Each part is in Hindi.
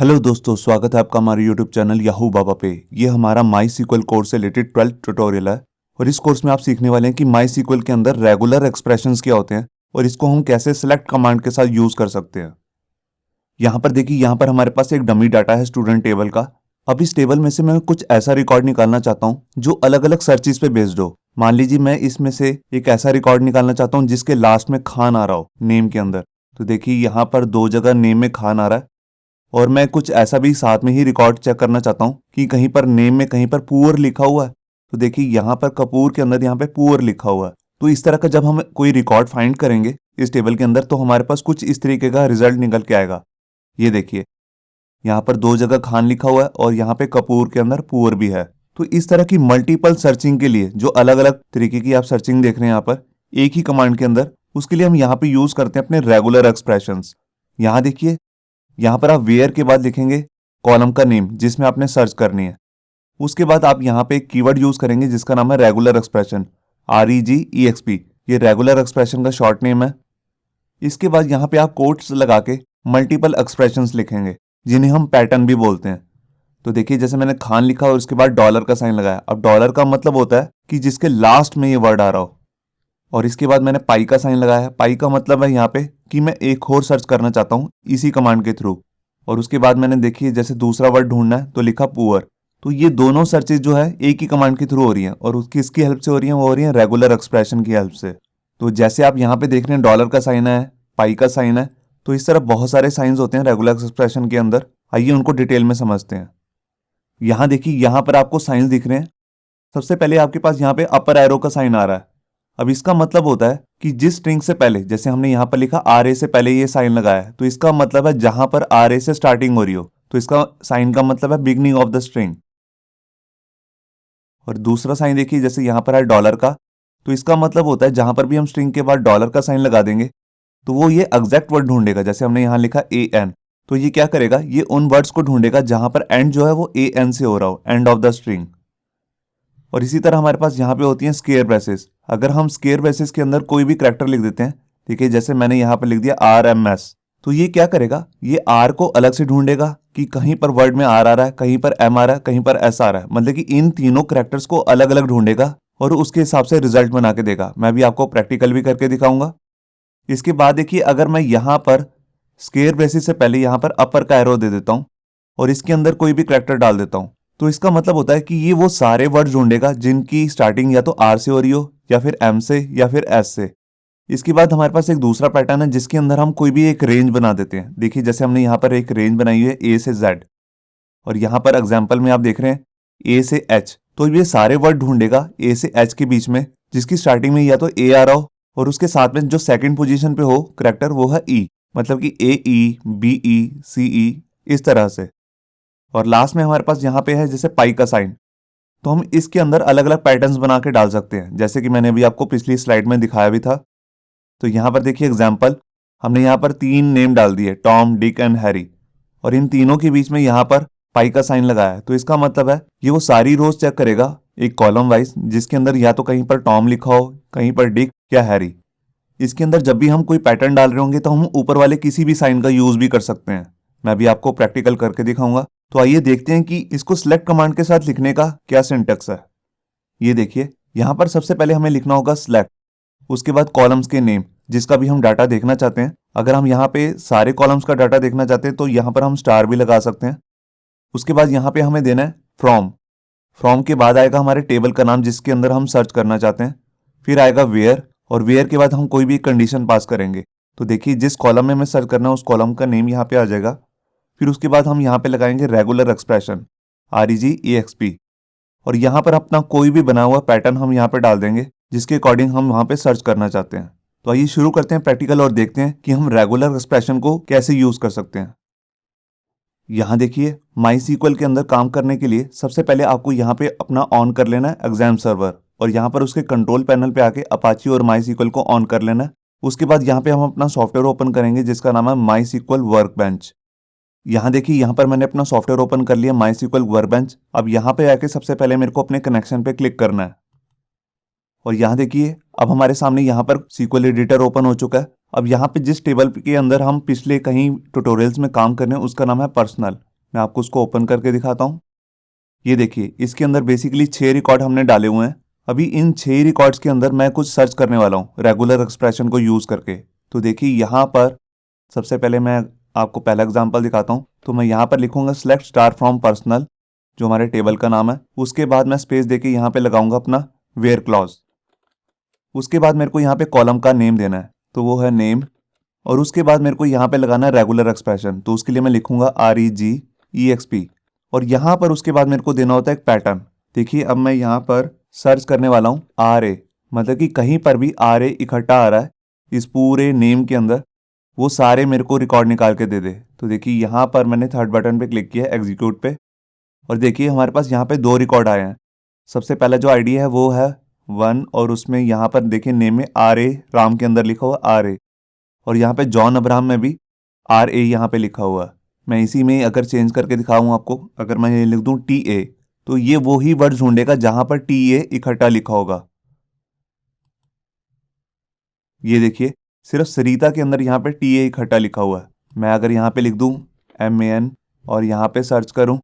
हेलो दोस्तों, स्वागत है आपका हमारे यूट्यूब चैनल याहू बाबा पे। ये हमारा माई सीक्वल कोर्स से रिलेटेड 12th ट्यूटोरियल है और इस कोर्स में आप सीखने वाले हैं कि माई सीक्वल के अंदर रेगुलर एक्सप्रेशंस क्या होते हैं और इसको हम कैसे सिलेक्ट कमांड के साथ यूज कर सकते हैं। यहाँ पर देखिए, यहाँ पर हमारे पास एक डमी डाटा है स्टूडेंट टेबल का। अब इस टेबल में से मैं कुछ ऐसा रिकॉर्ड निकालना चाहता हूँ जो अलग अलग सर्चिस पे बेस्ड हो। मान लीजिए मैं इसमें से एक ऐसा रिकॉर्ड निकालना चाहता हूँ जिसके लास्ट में खान आ रहा हो नेम के अंदर। तो देखिए यहाँ पर दो जगह नेम में खान आ रहा है और मैं कुछ ऐसा भी साथ में ही रिकॉर्ड चेक करना चाहता हूँ कि कहीं पर नेम में कहीं पर पुअर लिखा हुआ है। तो देखिए यहाँ पर कपूर के अंदर यहाँ पे पुअर लिखा हुआ है। तो इस तरह का जब हम कोई रिकॉर्ड फाइंड करेंगे इस टेबल के अंदर तो हमारे पास कुछ इस तरीके का रिजल्ट निकल के आएगा। ये देखिए यहाँ पर दो जगह खान लिखा हुआ है और यहाँ पे कपूर के अंदर पुअर भी है। तो इस तरह की मल्टीपल सर्चिंग के लिए जो अलग अलग तरीके की आप सर्चिंग देख रहे हैं यहाँ पर एक ही कमांड के अंदर, उसके लिए हम यहाँ पे यूज करते हैं अपने रेगुलर एक्सप्रेशंस। यहाँ देखिए, यहाँ पर आप वेयर के बाद लिखेंगे कॉलम का नेम जिसमें आपने सर्च करनी है। उसके बाद आप यहाँ पे एक कीवर्ड यूज करेंगे जिसका नाम है रेगुलर एक्सप्रेशन, REGEXP। ये रेगुलर एक्सप्रेशन का शॉर्ट नेम है। इसके बाद यहाँ पे आप कोट्स लगा के मल्टीपल एक्सप्रेशंस लिखेंगे जिन्हें हम पैटर्न भी बोलते हैं। तो देखिए जैसे मैंने खान लिखा और उसके बाद डॉलर का साइन लगाया। अब डॉलर का मतलब होता है कि जिसके लास्ट में ये वर्ड आ रहा हो। और इसके बाद मैंने पाई का साइन लगाया है। पाई का मतलब है यहाँ पे कि मैं एक और सर्च करना चाहता हूँ इसी कमांड के थ्रू। और उसके बाद मैंने देखिए जैसे दूसरा वर्ड ढूंढना है तो लिखा पुअर। तो ये दोनों सर्चेज जो है एक ही कमांड के थ्रू हो रही हैं और उसकी किसकी हेल्प से हो रही हैं? वो हो रही हैं रेगुलर एक्सप्रेशन की हेल्प से। तो जैसे आप यहाँ पे देख रहे हैं डॉलर का साइन है, पाई का साइन है, तो इस तरह बहुत सारे साइंस होते हैं रेगुलर एक्सप्रेशन के अंदर। आइए उनको डिटेल में समझते हैं। यहाँ देखिए, यहाँ पर आपको साइंस दिख रहे हैं। सबसे पहले आपके पास यहाँ पे अपर एरो का साइन आ रहा है। अब इसका मतलब होता है कि जिस स्ट्रिंग से पहले, जैसे हमने यहाँ पर लिखा RA से पहले ये साइन लगाया है, तो इसका मतलब है जहां पर RA से स्टार्टिंग हो रही हो तो इसका साइन का मतलब है बिगनिंग ऑफ द स्ट्रिंग। और दूसरा साइन देखिए जैसे यहाँ पर है डॉलर का, तो इसका मतलब होता है जहां पर भी हम स्ट्रिंग के बाद डॉलर का साइन लगा देंगे तो वो ये एग्जैक्ट वर्ड ढूंढेगा। जैसे हमने यहाँ लिखा AN, तो ये क्या करेगा? ये उन वर्ड्स को ढूंढेगा जहां पर एंड जो है वो AN से हो रहा हो, एंड ऑफ द स्ट्रिंग। और इसी तरह हमारे पास यहाँ पे होती हैं स्केयर ब्रेसेस। अगर हम स्केयर ब्रेसेस के अंदर कोई भी करैक्टर लिख देते हैं, ठीक है, जैसे मैंने यहाँ पे लिख दिया RMS, तो ये क्या करेगा? ये R को अलग से ढूंढेगा कि कहीं पर वर्ड में R आ रहा है, कहीं पर M आ रहा है, कहीं पर S आ रहा है। मतलब कि इन तीनों करैक्टर्स को अलग अलग ढूंढेगा और उसके हिसाब से रिजल्ट बना के देगा। मैं भी आपको प्रैक्टिकल भी करके दिखाऊंगा। इसके बाद देखिए, अगर मैं यहाँ पर स्केयर ब्रेसेस से पहले यहाँ पर अपर का एरो दे देता हूँ और इसके अंदर कोई भी करैक्टर डाल देता हूँ, तो इसका मतलब होता है कि ये वो सारे वर्ड ढूंढेगा जिनकी स्टार्टिंग या तो R से हो रही हो या फिर M से या फिर S से। इसके बाद हमारे पास एक दूसरा पैटर्न है जिसके अंदर हम कोई भी एक रेंज बना देते हैं। देखिए जैसे हमने यहाँ पर एक रेंज बनाई हुई है A से Z और यहाँ पर एग्जाम्पल में आप देख रहे हैं A से H। तो ये सारे वर्ड ढूंढेगा A से H के बीच में जिसकी स्टार्टिंग में या तो A आ रहा हो और उसके साथ में जो सेकंड पोजीशन पे हो करैक्टर वो है E, मतलब कि AE, BE, CE, इस तरह से। और लास्ट में हमारे पास यहाँ पे है जैसे पाई का साइन, तो हम इसके अंदर अलग अलग पैटर्न्स बना के डाल सकते हैं जैसे कि मैंने अभी आपको पिछली स्लाइड में दिखाया भी था। तो यहाँ पर देखिए एग्जाम्पल, हमने यहाँ पर 3 नेम डाल दिए, टॉम, डिक एंड हैरी, और इन तीनों के बीच में यहाँ पर पाई का साइन लगाया है। तो इसका मतलब है ये वो सारी रोज चेक करेगा एक कॉलम वाइज जिसके अंदर या तो कहीं पर टॉम लिखा हो, कहीं पर डिक या हैरी। इसके अंदर जब भी हम कोई पैटर्न डाल रहे होंगे तो हम ऊपर वाले किसी भी साइन का यूज भी कर सकते हैं। मैं भी आपको प्रैक्टिकल करके दिखाऊंगा। तो आइए देखते हैं कि इसको सिलेक्ट कमांड के साथ लिखने का क्या सिंटैक्स है। ये देखिए, यहाँ पर सबसे पहले हमें लिखना होगा सिलेक्ट, उसके बाद कॉलम्स के नेम जिसका भी हम डाटा देखना चाहते हैं। अगर हम यहाँ पे सारे कॉलम्स का डाटा देखना चाहते हैं तो यहाँ पर हम स्टार भी लगा सकते हैं। उसके बाद यहाँ पे हमें देना है फ्रॉम। फ्रॉम के बाद आएगा हमारे टेबल का नाम जिसके अंदर हम सर्च करना चाहते हैं। फिर आएगा वेयर, और वेयर के बाद हम कोई भी कंडीशन पास करेंगे। तो देखिए जिस कॉलम में हमें सर्च करना है उस कॉलम का नेम यहाँ पे आ जाएगा। फिर उसके बाद हम यहाँ पे लगाएंगे रेगुलर एक्सप्रेशन, REGEXP, और यहाँ पर अपना कोई भी बना हुआ पैटर्न हम यहाँ पे डाल देंगे जिसके अकॉर्डिंग हम वहाँ पे सर्च करना चाहते हैं। तो आइए शुरू करते हैं प्रैक्टिकल और देखते हैं कि हम रेगुलर एक्सप्रेशन को कैसे यूज कर सकते हैं। यहाँ देखिए, माई सीक्वल के अंदर काम करने के लिए सबसे पहले आपको यहाँ पे अपना ऑन कर लेना है एग्जाम सर्वर, और यहाँ पर उसके कंट्रोल पैनल पे आके अपाची और माई सीक्वल को ऑन कर लेना है। उसके बाद यहाँ पे हम अपना सॉफ्टवेयर ओपन करेंगे जिसका नाम है माई सीक्वल वर्कबेंच। यहाँ देखिए, यहाँ पर मैंने अपना सॉफ्टवेयर ओपन कर लिया माई सीक्वल वर्कबेंच। अब यहाँ पे आके सबसे पहले मेरे को अपने कनेक्शन पे क्लिक करना है और यहाँ देखिए अब हमारे सामने यहाँ पर सीक्वल एडिटर ओपन हो चुका है। अब यहाँ पे जिस टेबल के अंदर हम पिछले कहीं ट्यूटोरियल्स में काम कर रहे हैं उसका नाम है पर्सनल। मैं आपको उसको ओपन करके दिखाता हूँ। ये देखिए, इसके अंदर बेसिकली 6 रिकॉर्ड हमने डाले हुए हैं। अभी इन 6 रिकॉर्ड्स के अंदर मैं कुछ सर्च करने वाला हूँ रेगुलर एक्सप्रेशन को यूज़ करके। तो देखिए यहाँ पर सबसे पहले मैं आपको पहला एग्जांपल दिखाता हूँ। तो मैं यहाँ पर लिखूंगा सेलेक्ट स्टार फ्रॉम पर्सनल, जो हमारे टेबल का नाम है। उसके बाद मैं स्पेस देके यहाँ पे लगाऊंगा अपना वेयर क्लॉज। उसके बाद मेरे को यहाँ पे कॉलम का नेम देना है, तो वो है नेम। और उसके बाद मेरे को यहाँ पे लगाना है रेगुलर एक्सप्रेशन, तो उसके लिए मैं लिखूंगा REGEXP। और यहाँ पर उसके बाद मेरे को देना होता है एक पैटर्न। देखिए अब मैं यहाँ पर सर्च करने वाला हूँ RA, मतलब कि कहीं पर भी RA इकट्ठा आ रहा है इस पूरे नेम के अंदर, वो सारे मेरे को रिकॉर्ड निकाल के दे दे। तो देखिए यहाँ पर मैंने थर्ड बटन पे क्लिक किया एग्जीक्यूट पे, और देखिए हमारे पास यहाँ पे 2 रिकॉर्ड आए हैं। सबसे पहला जो आईडी है वो है 1, और उसमें यहाँ पर देखिए नेम में RA राम के अंदर लिखा हुआ RA, और यहाँ पे जॉन अब्राहम में भी RA यहाँ पे लिखा हुआ है। मैं इसी में अगर चेंज करके दिखाऊँ आपको, अगर मैं ये लिख दूँ TA, तो ये वो ही वर्ड ढूंढेगा जहाँ पर TA इकट्ठा लिखा होगा। ये देखिए सिर्फ सरिता के अंदर यहाँ पे TA इकट्ठा लिखा हुआ है। मैं अगर यहाँ पे लिख दूँ MAN और यहाँ पे सर्च करूँ,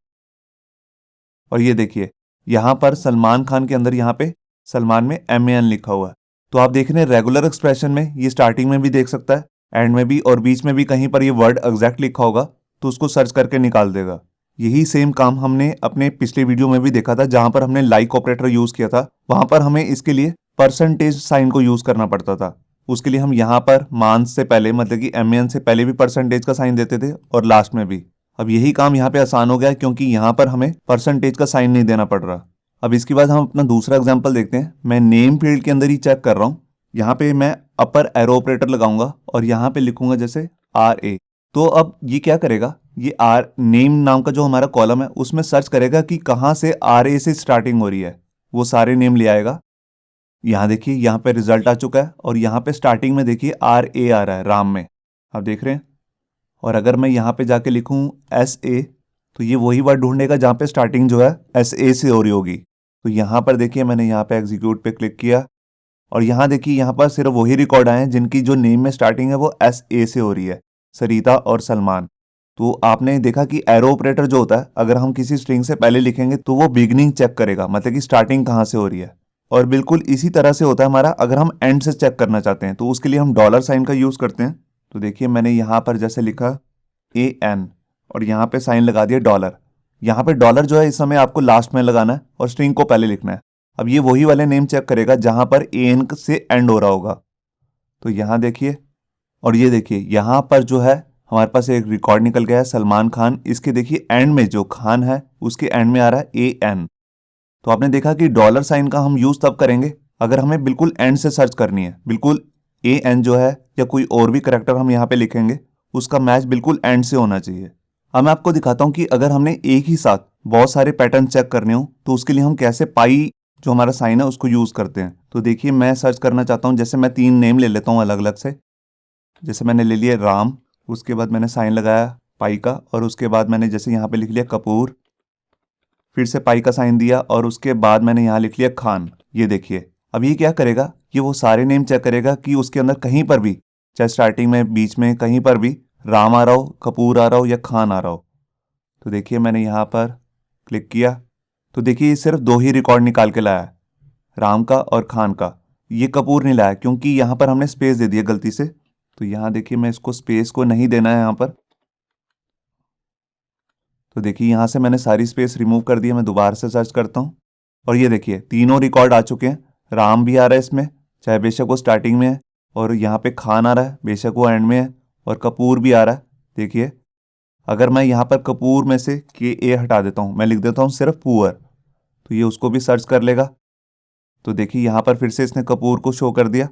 और ये देखिए यहाँ पर सलमान खान के अंदर यहाँ पे सलमान में MAN लिखा हुआ है। तो आप देख रहे हैं रेगुलर एक्सप्रेशन में ये स्टार्टिंग में भी देख सकता है, एंड में भी, और बीच में भी कहीं पर ये वर्ड एग्जैक्ट लिखा होगा तो उसको सर्च करके निकाल देगा। यही सेम काम हमने अपने पिछले वीडियो में भी देखा था, जहां पर हमने लाइक ऑपरेटर यूज किया था। वहां पर हमें इसके लिए परसेंटेज साइन को यूज करना पड़ता था। उसके लिए हम यहाँ पर मान से पहले, मतलब कि MAN से पहले भी परसेंटेज का साइन देते थे और लास्ट में भी। अब यही काम यहाँ पे आसान हो गया क्योंकि यहाँ पर हमें परसेंटेज का साइन नहीं देना पड़ रहा। अब इसके बाद हम अपना दूसरा एग्जाम्पल देखते हैं। मैं नेम फील्ड के अंदर ही चेक कर रहा हूँ। यहाँ पे मैं अपर एरो ऑपरेटर लगाऊंगा और यहाँ पे लिखूंगा जैसे RA। तो अब ये क्या करेगा, ये नेम नाम का जो हमारा कॉलम है उसमें सर्च करेगा कि कहाँ से RA से स्टार्टिंग हो रही है, वो सारे नेम ले आएगा। यहाँ देखिए यहाँ पे रिजल्ट आ चुका है, और यहाँ पे स्टार्टिंग में देखिए RA आ रहा है राम में, आप देख रहे हैं। और अगर मैं यहाँ पे जाके लिखूँ SA, तो ये वही वर्ड ढूंढेगा जहाँ पे स्टार्टिंग जो है SA से हो रही होगी। तो यहाँ पर देखिए मैंने यहाँ पे एग्जीक्यूट पे क्लिक किया, और यहाँ देखिए यहाँ पर सिर्फ वही रिकॉर्ड आए हैं जिनकी जो नेम में स्टार्टिंग है वो SA से हो रही है, सरिता और सलमान। तो आपने देखा कि एरो ऑपरेटर जो होता है, अगर हम किसी स्ट्रिंग से पहले लिखेंगे तो वो बिगनिंग चेक करेगा, मतलब कि स्टार्टिंग कहाँ से हो रही है। और बिल्कुल इसी तरह से होता है हमारा अगर हम एंड से चेक करना चाहते हैं, तो उसके लिए हम डॉलर साइन का यूज़ करते हैं। तो देखिए मैंने यहाँ पर जैसे लिखा AN और यहाँ पे साइन लगा दिया डॉलर। यहाँ पे डॉलर जो है इस समय आपको लास्ट में लगाना है और स्ट्रिंग को पहले लिखना है। अब ये वही वाले नेम चेक करेगा जहाँ पर AN से एंड हो रहा होगा। तो यहाँ देखिए, और ये देखिए यहाँ पर जो है हमारे पास एक रिकॉर्ड निकल गया है सलमान खान। इसके देखिए एंड में जो खान है उसके एंड में आ रहा है AN। तो आपने देखा कि डॉलर साइन का हम यूज़ तब करेंगे अगर हमें बिल्कुल एंड से सर्च करनी है। बिल्कुल AN जो है या कोई और भी करेक्टर हम यहाँ पे लिखेंगे उसका मैच बिल्कुल एंड से होना चाहिए। अब मैं आपको दिखाता हूँ कि अगर हमने एक ही साथ बहुत सारे पैटर्न चेक करने हो तो उसके लिए हम कैसे पाई जो हमारा साइन है उसको यूज़ करते हैं। तो देखिए मैं सर्च करना चाहता हूँ, जैसे मैं 3 नेम ले लेता हूँ अलग अलग से। जैसे मैंने ले लिया राम, उसके बाद मैंने साइन लगाया पाई का, और उसके बाद मैंने जैसे यहाँ पे लिख लिया कपूर, फिर से पाई का साइन दिया, और उसके बाद मैंने यहाँ लिख लिया खान। ये देखिए अब ये क्या करेगा, ये वो सारे नेम चेक करेगा कि उसके अंदर कहीं पर भी, चाहे स्टार्टिंग में, बीच में, कहीं पर भी राम आ रहा हो, कपूर आ रहा हो या खान आ रहा हो। तो देखिए मैंने यहाँ पर क्लिक किया, तो देखिए ये सिर्फ 2 ही रिकॉर्ड निकाल के लाया है, राम का और खान का। ये कपूर नहीं लाया क्योंकि यहाँ पर हमने स्पेस दे दिया गलती से। तो यहाँ देखिए मैं इसको स्पेस को नहीं देना है यहाँ पर। तो देखिए यहाँ से मैंने सारी स्पेस रिमूव कर दी। मैं दोबारा से सर्च करता हूँ, और ये देखिए तीनों रिकॉर्ड आ चुके हैं। राम भी आ रहा है इसमें, चाहे बेशक वो स्टार्टिंग में है, और यहाँ पे खान आ रहा है, बेशक वो एंड में है, और कपूर भी आ रहा है। देखिए अगर मैं यहाँ पर कपूर में से KA हटा देता हूँ, मैं लिख देता हूँ सिर्फ पुअर, तो ये उसको भी सर्च कर लेगा। तो देखिए यहाँ पर फिर से इसने कपूर को शो कर दिया।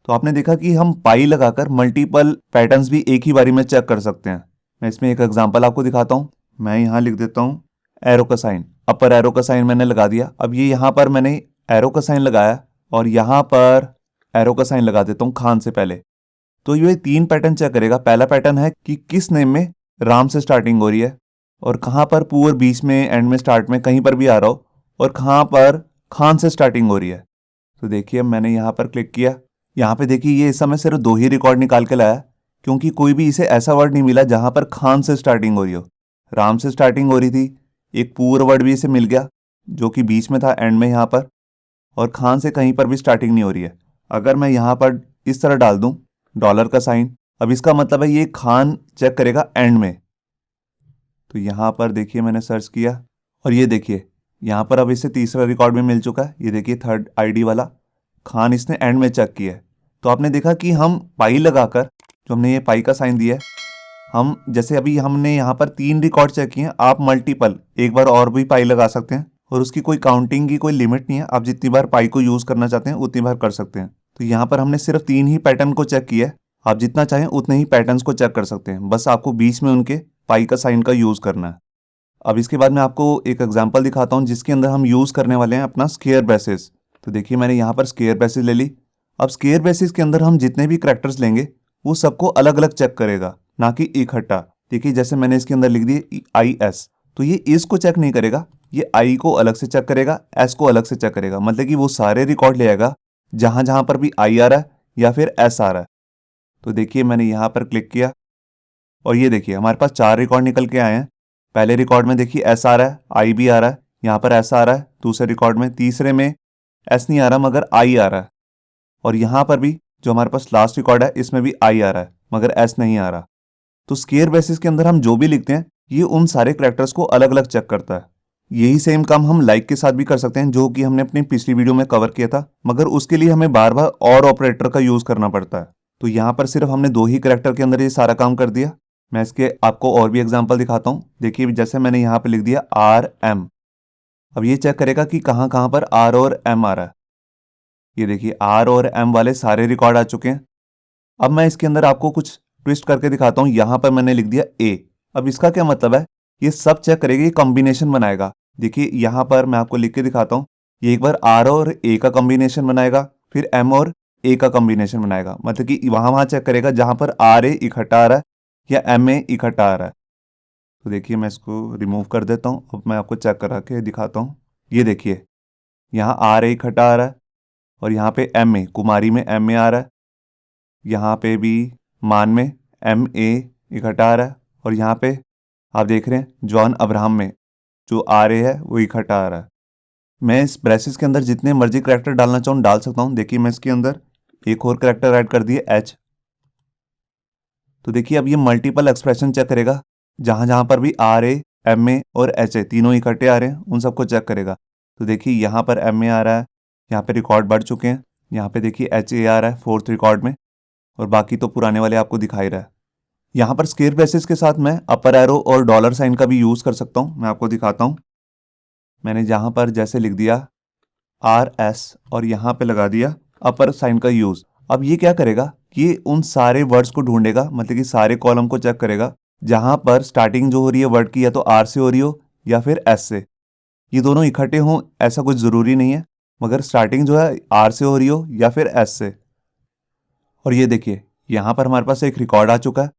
तो आपने देखा कि हम पाई लगाकर मल्टीपल पैटर्न्स भी एक ही बारी में चेक कर सकते हैं। मैं इसमें एक एग्जांपल आपको दिखाता हूँ। मैं यहाँ लिख देता हूँ एरो का साइन, अपर एरो का साइन मैंने लगा दिया। अब ये यहाँ पर मैंने एरो का साइन लगाया और यहाँ पर एरो का साइन लगा देता हूँ खान से पहले। तो ये 3 पैटर्न चेक करेगा। पहला पैटर्न है कि किस नेम में राम से स्टार्टिंग हो रही है, और कहाँ पर पुअर बीच में, एंड में, स्टार्ट में कहीं पर भी आ रहा हो, और कहाँ पर खान से स्टार्टिंग हो रही है। तो देखिए मैंने यहाँ पर क्लिक किया, यहाँ पे देखिए ये इस समय सिर्फ 2 ही रिकॉर्ड निकाल के लाया, क्योंकि कोई भी इसे ऐसा वर्ड नहीं मिला जहाँ पर खान से स्टार्टिंग हो रही हो। राम से स्टार्टिंग हो रही थी, एक पूर्ण वर्ड भी इसे मिल गया जो कि बीच में था एंड में यहाँ पर, और खान से कहीं पर भी स्टार्टिंग नहीं हो रही है। अगर मैं यहाँ पर इस तरह डाल दूं डॉलर का साइन, अब इसका मतलब है ये खान चेक करेगा एंड में। तो यहाँ पर देखिए मैंने सर्च किया और ये देखिए यहाँ पर अब इसे तीसरा रिकॉर्ड भी मिल चुका है। ये देखिए थर्ड आईडी वाला खान इसने एंड में चेक किया है। तो आपने देखा कि हम पाई लगाकर, जो हमने ये पाई का साइन दिया है, हम जैसे अभी हमने यहाँ पर 3 रिकॉर्ड चेक किए हैं, आप मल्टीपल एक बार और भी पाई लगा सकते हैं और उसकी कोई काउंटिंग की कोई लिमिट नहीं है। आप जितनी बार पाई को यूज़ करना चाहते हैं उतनी बार कर सकते हैं। तो यहाँ पर हमने सिर्फ 3 ही पैटर्न को चेक किया है। आप जितना चाहें उतने ही पैटर्न्स को चेक कर सकते हैं, बस आपको बीच में उनके पाई का साइन का यूज़ करना है। अब इसके बाद मैं आपको एक एग्जांपल दिखाता हूँ जिसके अंदर हम यूज़ करने वाले हैं अपना स्क्वायर ब्रेसेस। तो देखिए मैंने यहाँ पर स्क्वायर ब्रेसेस ले ली। अब स्क्वायर ब्रेसेस के अंदर हम जितने भी करैक्टर्स लेंगे वो सबको अलग अलग चेक करेगा, ना कि इकट्ठा। देखिए जैसे मैंने इसके अंदर लिख दिए IS, तो ये इस को चेक नहीं करेगा, ये I को अलग से चेक करेगा, S को अलग से चेक करेगा। मतलब कि वो सारे रिकॉर्ड ले आएगा जहाँ जहाँ पर भी I आ रहा है या फिर S आ रहा है। तो देखिए मैंने यहाँ पर क्लिक किया और ये देखिए हमारे पास 4 रिकॉर्ड निकल के आए हैं। पहले रिकॉर्ड में देखिए S आ रहा है, I भी आ रहा है, यहाँ पर S आ रहा है दूसरे रिकॉर्ड में, तीसरे में S नहीं आ रहा मगर I आ रहा है, और यहाँ पर भी जो हमारे पास लास्ट रिकॉर्ड है इसमें भी I आ रहा है मगर S नहीं आ रहा। तो स्क्वायर बेसिस के अंदर हम जो भी लिखते हैं ये उन सारे करैक्टर्स को अलग अलग चेक करता है। यही सेम काम हम लाइक के साथ भी कर सकते हैं, जो कि हमने अपनी पिछली वीडियो में कवर किया था, मगर उसके लिए हमें बार बार और ऑपरेटर का यूज करना पड़ता है। तो यहाँ पर सिर्फ हमने 2 ही करैक्टर के अंदर ये सारा काम कर दिया। मैं इसके आपको और भी एग्जाम्पल दिखाता हूँ। देखिए जैसे मैंने यहाँ पर लिख दिया RM, अब ये चेक करेगा कि कहाँ कहाँ पर R और M आ रहा है। ये देखिए R और M वाले सारे रिकॉर्ड आ चुके हैं। अब मैं इसके अंदर आपको कुछ ट्विस्ट करके दिखाता हूँ। यहाँ पर मैंने लिख दिया A। अब इसका क्या मतलब है, ये सब चेक करेगा, ये कॉम्बिनेशन बनाएगा। देखिए यहाँ पर मैं आपको लिख के दिखाता हूँ, ये एक बार R और A का कॉम्बिनेशन बनाएगा, फिर M और A का कॉम्बिनेशन बनाएगा। मतलब कि वहाँ चेक करेगा जहाँ पर RA इकट्ठा आ रहा है या MA इकट्ठा आ रहा है। तो देखिए मैं इसको रिमूव कर देता हूँ। अब मैं आपको चेक करा के दिखाता हूँ। ये देखिए यहाँ RA इकट्ठा आ रहा है और यहाँ पे MA कुमारी में MA आ रहा है, यहाँ पे भी मान में MA इकट्ठा आ रहा है, और यहाँ पे आप देख रहे हैं जॉन अब्राहम में जो RA है वो इकट्ठा आ रहा है। मैं इस ब्रेसेस के अंदर जितने मर्जी करैक्टर डालना चाहूँ डाल सकता हूँ। देखिए मैं इसके अंदर एक और करैक्टर ऐड कर दिए H। तो देखिए अब ये मल्टीपल एक्सप्रेशन चेक करेगा, जहाँ जहाँ पर भी RA MA और HA तीनों इकट्ठे आ रहे हैं उन सबको चेक करेगा। तो देखिए यहाँ पर MA आ रहा है, यहाँ पे रिकॉर्ड बढ़ चुके हैं, यहाँ पे देखिए HA आ रहा है 4th रिकॉर्ड में, और बाकी तो पुराने वाले आपको दिखाई रहा है। यहाँ पर स्क्वायर ब्रेसेस के साथ मैं अपर एरो और डॉलर साइन का भी यूज़ कर सकता हूँ। मैं आपको दिखाता हूँ। मैंने जहाँ पर जैसे लिख दिया RS और यहाँ पे लगा दिया अपर साइन का यूज़। अब ये क्या करेगा, ये उन सारे वर्ड्स को ढूंढेगा, मतलब कि सारे कॉलम को चेक करेगा जहाँ पर स्टार्टिंग जो हो रही है वर्ड की या तो R से हो रही हो या फिर S से। ये दोनों इकट्ठे हों ऐसा कुछ ज़रूरी नहीं है, मगर स्टार्टिंग जो है R से हो रही हो या फिर S से। और ये देखिए यहाँ पर हमारे पास एक रिकॉर्ड आ चुका है।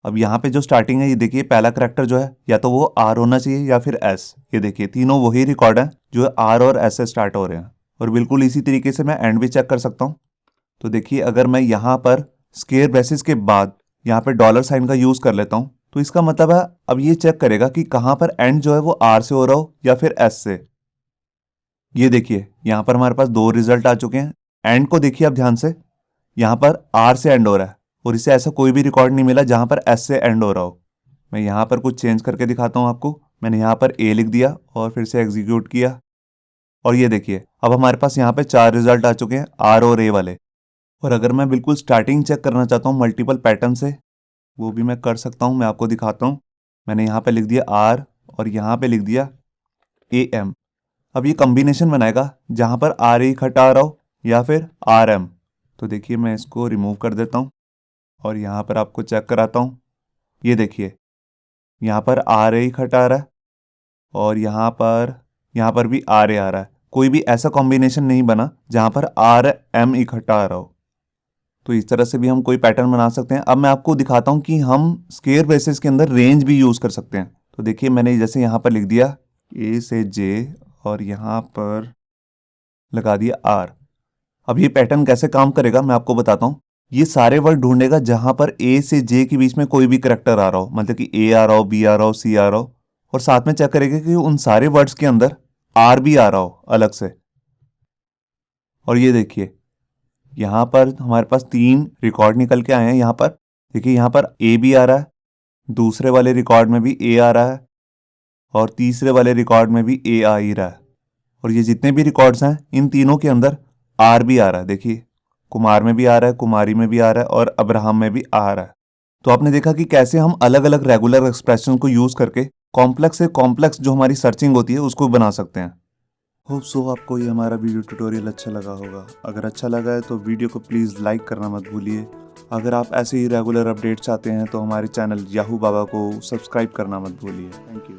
अब यहाँ पे जो स्टार्टिंग है ये देखिए पहला करैक्टर जो है या तो वो R होना चाहिए या फिर S। ये देखिए तीनों वही रिकॉर्ड हैं जो R और S से स्टार्ट हो रहे हैं, और बिल्कुल इसी तरीके से मैं एंड भी चेक कर सकता हूँ। तो देखिए अगर मैं यहाँ पर स्क्वायर ब्रेसेस के बाद यहाँ पे डॉलर साइन का यूज़ कर लेता हूँ, तो इसका मतलब है अब ये चेक करेगा कि कहाँ पर एंड जो है वो R से हो रहा हो या फिर S से। ये देखिए यहाँ पर हमारे पास 2 रिजल्ट आ चुके हैं। एंड को देखिए अब ध्यान से, यहाँ पर R से एंड हो रहा है और इसे ऐसा कोई भी रिकॉर्ड नहीं मिला जहाँ पर S से एंड हो रहा हो। मैं यहाँ पर कुछ चेंज करके दिखाता हूँ आपको। मैंने यहाँ पर A लिख दिया और फिर से एग्जीक्यूट किया, और ये देखिए अब हमारे पास यहाँ पे 4 रिजल्ट आ चुके हैं R और A वाले। और अगर मैं बिल्कुल स्टार्टिंग चेक करना चाहता हूँ मल्टीपल पैटर्न से, वो भी मैं कर सकता हूँ। मैं आपको दिखाता हूँ। मैंने यहाँ पे लिख दिया R और यहाँ पे लिख दिया AM। अब ये कॉम्बिनेशन बनाएगा जहाँ पर RA इकट्ठा आ रहा हो या फिर RM। तो देखिए मैं इसको रिमूव कर देता हूँ और यहाँ पर आपको चेक कराता हूँ। ये देखिए यहाँ पर RA इकट्ठा आ रहा है और यहाँ पर भी RA आ रहा है। कोई भी ऐसा कॉम्बिनेशन नहीं बना जहाँ पर RM इकट्ठा आ रहा हो। तो इस तरह से भी हम कोई पैटर्न बना सकते हैं। अब मैं आपको दिखाता हूँ कि हम स्क्वायर ब्रेसेस के अंदर रेंज भी यूज़ कर सकते हैं। तो देखिए मैंने जैसे यहाँ पर लिख दिया A से J और यहाँ पर लगा दिया R। अब ये पैटर्न कैसे काम करेगा मैं आपको बताता हूँ। ये सारे वर्ड ढूंढेगा जहां पर ए से जे के बीच में कोई भी करेक्टर आ रहा हो, मतलब कि ए आ रहा हो, बी आ रहा हो, सी आ रहा हो, और साथ में चेक करेगा कि उन सारे वर्ड्स के अंदर आर भी आ रहा हो अलग से। और ये देखिए यहाँ पर हमारे पास 3 रिकॉर्ड निकल के आए हैं। यहाँ पर देखिए, यहाँ पर ए भी आ रहा है, दूसरे वाले रिकॉर्ड में भी ए आ रहा है, और तीसरे वाले रिकॉर्ड में भी ए आ ही रहा है। और ये जितने भी रिकॉर्ड्स हैं इन तीनों के अंदर आर भी आ रहा है। देखिए कुमार में भी आ रहा है, कुमारी में भी आ रहा है, और अब्राहम में भी आ रहा है। तो आपने देखा कि कैसे हम अलग अलग रेगुलर एक्सप्रेशन को यूज करके कॉम्प्लेक्स से कॉम्प्लेक्स जो हमारी सर्चिंग होती है उसको बना सकते हैं। होप सो आपको ये हमारा वीडियो ट्यूटोरियल अच्छा लगा होगा। अगर अच्छा लगा है तो वीडियो को प्लीज़ लाइक करना मत भूलिए। अगर आप ऐसे ही रेगुलर अपडेट चाहते हैं तो हमारे चैनल याहू बाबा को सब्सक्राइब करना मत भूलिए। Thank you.